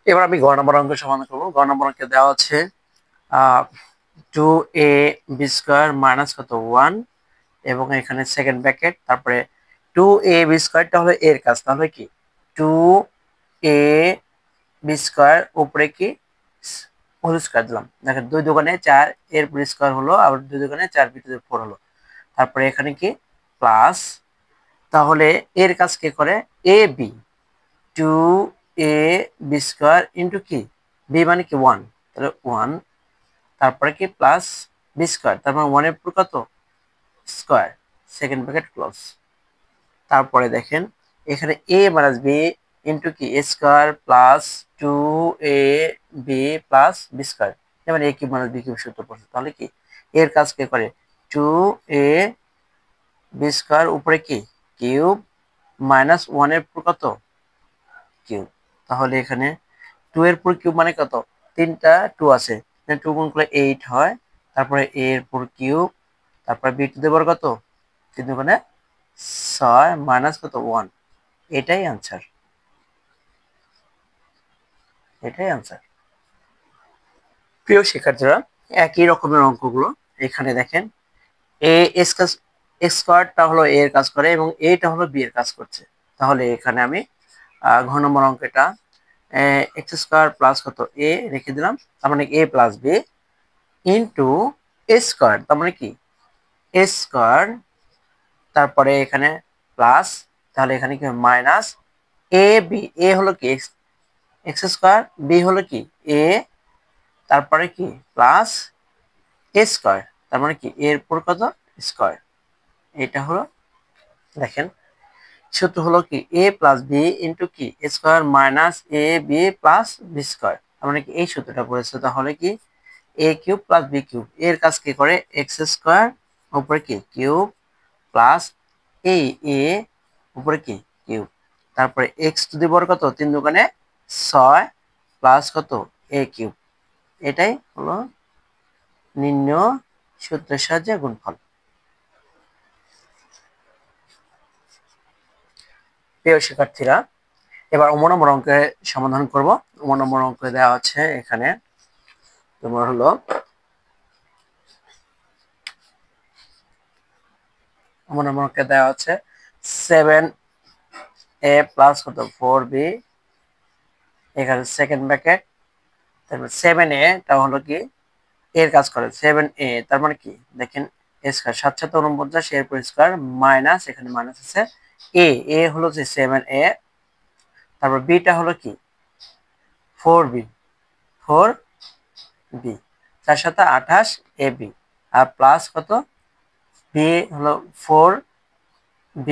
এবার আমি গ নম্বর অঙ্ক সমাধান করবো। গ নম্বর অঙ্কে দেওয়া আছে 2ab² মাইনাস কত 1, এবং এখানে সেকেন্ড ব্র্যাকেট, তারপরে 2ab² হলো এর কাজ, তাহলে কি 2ab² উপরে কি হোল স্কয়ার দিলাম। দেখেন 2 দোকানে 4 এর পুরো স্কয়ার হলো, আবার 2 দোকানে 4 ভিতরে 4 হলো। তারপরে এখানে কি প্লাস, তাহলে এর কাজ কে করে এ বি, 2ab² ইন্টু কি বি মানে কি 1, তাহলে 1, তারপরে কি প্লাস বি², তার মানে 1 এর পুরো কত স্কয়ার, সেকেন্ড ব্র্যাকেট ক্লোজ। তারপরে দেখেন এখানে এ মাইনাস বি ইন্টু কি এ স্কয়ার প্লাস 2ab প্লাস বি², যেমন এ কিউব মাইনাস বি কিউব সূত্র পড়ছে। তাহলে কি এর কাজ কে করে 2ab² উপরে কি কিউব মাইনাস 1 এর পুরো কত কিউব। তাহলে এখানে 2 এর পুরো কিউব মানে কত, তিনটা 2 আছে, 2 গুণ করলে 8 হয়, তারপরে a এর পুরো কিউব, তারপরে b টু দি পাওয়ার কত 3 দুগুণে 6 মাইনাস কত 1, এটাই आंसर, এটাই आंसर। প্রিয় শিক্ষার্থীরা, একই রকমের অঙ্কগুলো এখানে দেখেন, এ স্কয়ারটা হলো এ এর কাজ করে এবং এটা হলো বি এর কাজ করছে। তাহলে এখানে আমি ঘ নম্বর অঙ্কটা x² প্লাস কত এ রেখে দিলাম, তার মানে a plus B into A square, তার মানে কি এ স্কয়ার, তারপরে এখানে প্লাস, তাহলে এখানে কি মাইনাস এ বি, এ হলো কি x², বি হলো কি এ, তারপরে কি প্লাস এ স্কয়ার, তার মানে কি এর পুরো কত স্কয়ার। এটা হলো দেখেন সূত্র হলো কি a প্লাস বি ইন্টু কি এ square minus A B plus বি², তার মানে কি এই সূত্রটা পড়েছে। তাহলে কি এ কিউব প্লাস বি কিউব, এর কাজ কি করে x² উপরে কি কিউব প্লাস এই এ উপরে কি কিউব, তারপরে x টু দি পাওয়ার কত 3 দুগুণে 6 প্লাস কত এ কিউব, এটাই হলো নির্ণয় সূত্রের সাহায্যে গুণফল। প্রিয় শিক্ষার্থীরা, এবার 9 নম্বর অঙ্কের সমাধান করব। 9 নম্বর অঙ্কে দেওয়া আছে এখানে তোমার হলো 9 নম্বর অঙ্কে দেওয়া আছে 7a প্লাস কত 4b, এখানে সেকেন্ড ব্র্যাকেট, তারপর 7a টা হলো কি এর কাজ করে 7a, তার মানে কি দেখেন এ স্কয়ার 7 7 49 এর পুরো স্কয়ার মাইনাস এখানে মাইনাস আছে এ হলো যে 7a, তারপর বি টা হলো কি 4b, 4b 4 7 28 ab, আর প্লাস কত বি হলো 4b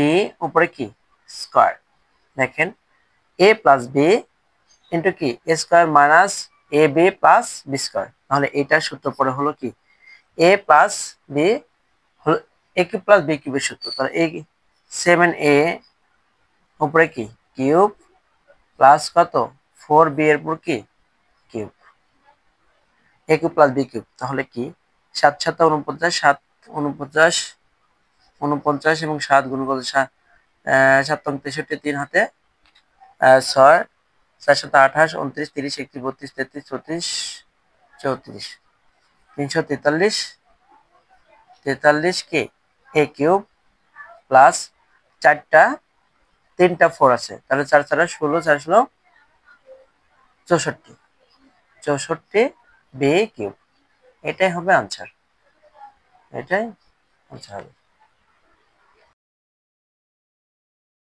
উপরে কি স্কয়ার। দেখেন a প্লাস বি ইন্টু কি এ square minus A B plus বি², তাহলে এটার সূত্র পরে হলো কি এ প্লাস বি হলো এ কিউব প্লাস বি কিউবের সূত্র। তাহলে এই 7a উপরে কি কিউব প্লাস কত 4b এর উপর কি কিউব, এ কিউব প্লাস বি কিউব, তাহলে কি 7 7 49 7 49 49 এবং 7 গুণ করলে 7 7 63 3 হাতে 6 4 7 28 29 30 31 32 33 34 34 43 কে এ কিউব প্লাস 4টা 3টা 4 আছে, তাহলে 4 4 16 4 16 64 64 বি কিউব, এটাই হবে आंसर, এটাই आंसर হবে।